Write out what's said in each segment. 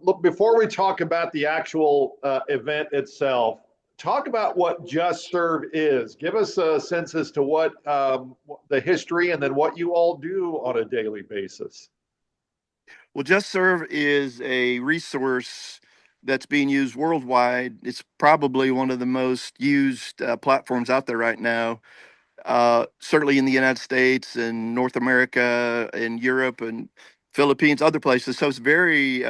look, before we talk about the actual event itself, talk about what JustServe is. Give us a sense as to what the history and then what you all do on a daily basis. Well, JustServe is a resource that's being used worldwide. It's probably one of the most used platforms out there right now, certainly in the United States and North America and Europe and Philippines, other places. So it's very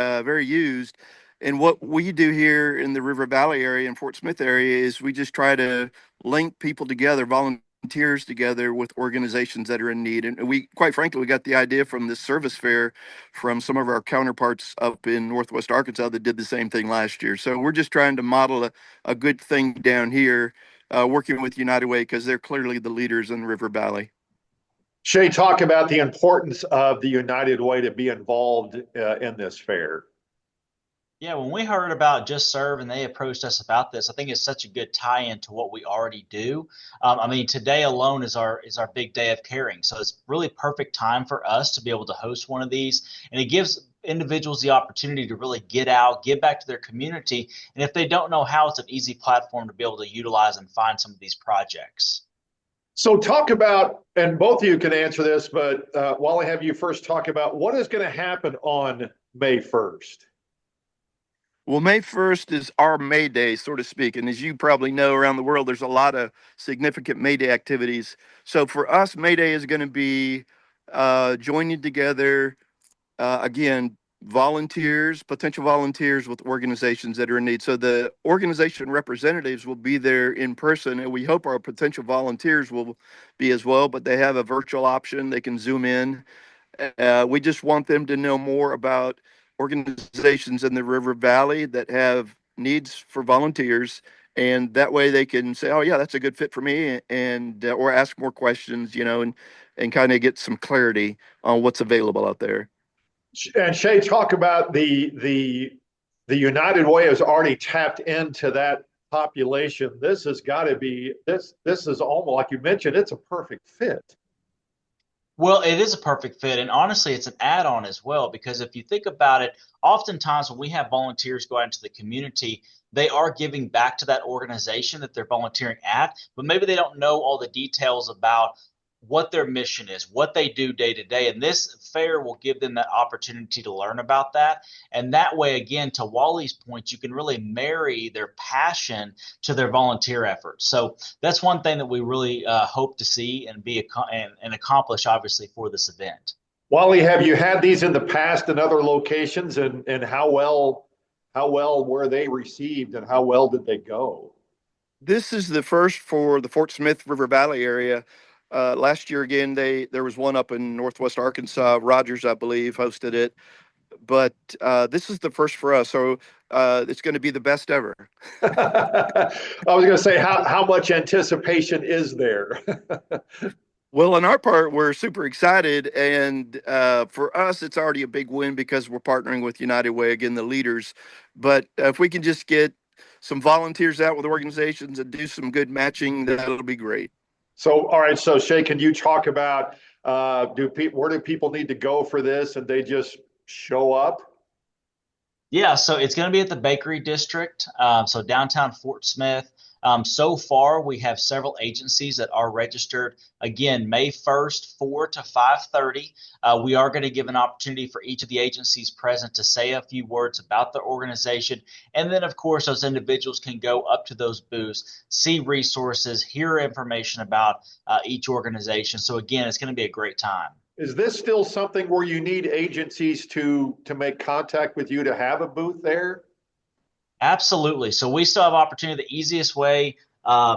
used. And what we do here in the River Valley area and Fort Smith area is we just try to link people together, volunteers together with organizations that are in need. And we, quite frankly, we got the idea from this service fair from some of our counterparts up in Northwest Arkansas that did the same thing last year. So we're just trying to model a good thing down here, working with United Way because they're clearly the leaders in the River Valley. Shay, talk about the importance of the United Way to be involved in this fair. Yeah, when we heard about JustServe and they approached us about this, I think it's such a good tie-in to what we already do. I mean, today alone is our big day of caring, so it's really perfect time for us to be able to host one of these, and it gives individuals the opportunity to really get out, give back to their community, and if they don't know how, it's an easy platform to be able to utilize and find some of these projects. So talk about, and both of you can answer this, but while I have you first talk about what is going to happen on May 1st. Well, May 1st is our May Day, so to speak. And as you probably know, around the world, there's a lot of significant May Day activities. So for us, May Day is going to be joining together, again, volunteers, potential volunteers with organizations that are in need. So the organization representatives will be there in person, and we hope our potential volunteers will be as well, but they have a virtual option. They can Zoom in. We just want them to know more about organizations in the River Valley that have needs for volunteers, and that way they can say, "Oh, yeah, that's a good fit for me," and or ask more questions, and kind of get some clarity on what's available out there. And Shay, talk about the United Way has already tapped into that population. This has got to be this is almost like you mentioned, it's a perfect fit. Well, it is a perfect fit, and honestly, it's an add-on as well, because if you think about it, oftentimes when we have volunteers go out into the community, they are giving back to that organization that they're volunteering at, but maybe they don't know all the details about what their mission is, what they do day to day. And this fair will give them that opportunity to learn about that. And that way, again, to Wally's point, you can really marry their passion to their volunteer efforts. So that's one thing that we really hope to see and and accomplish, obviously, for this event. Wally, have you had these in the past in other locations, and how well were they received, and how well did they go? This is the first for the Fort Smith River Valley area. Last year, again, there was one up in Northwest Arkansas. Rogers, I believe, hosted it. But this is the first for us, so it's going to be the best ever. I was going to say, how much anticipation is there? Well, on our part, we're super excited, and for us, it's already a big win because we're partnering with United Way, again, the leaders. But if we can just get some volunteers out with organizations and do some good matching, that'll be great. So, all right. So, Shay, can you talk about where do people need to go for this, and they just show up? Yeah, so it's going to be at the Bakery District, so downtown Fort Smith. So far, we have several agencies that are registered. Again, May 1st, 4 to 5:30. We are going to give an opportunity for each of the agencies present to say a few words about the organization. And then, of course, those individuals can go up to those booths, see resources, hear information about each organization. So, again, it's going to be a great time. Is this still something where you need agencies to make contact with you to have a booth there? Absolutely. So we still have opportunity. The easiest way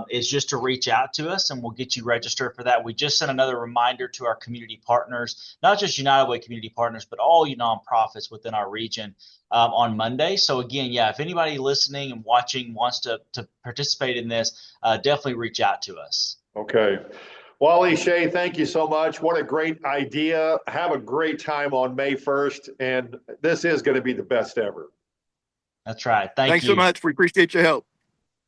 is just to reach out to us, and we'll get you registered for that. We just sent another reminder to our community partners, not just United Way community partners, but all nonprofits within our region on Monday. So again, yeah, if anybody listening and watching wants to participate in this, definitely reach out to us. Okay. Wally, Shay, thank you so much. What a great idea. Have a great time on May 1st, and this is going to be the best ever. That's right. Thanks so much. We appreciate your help.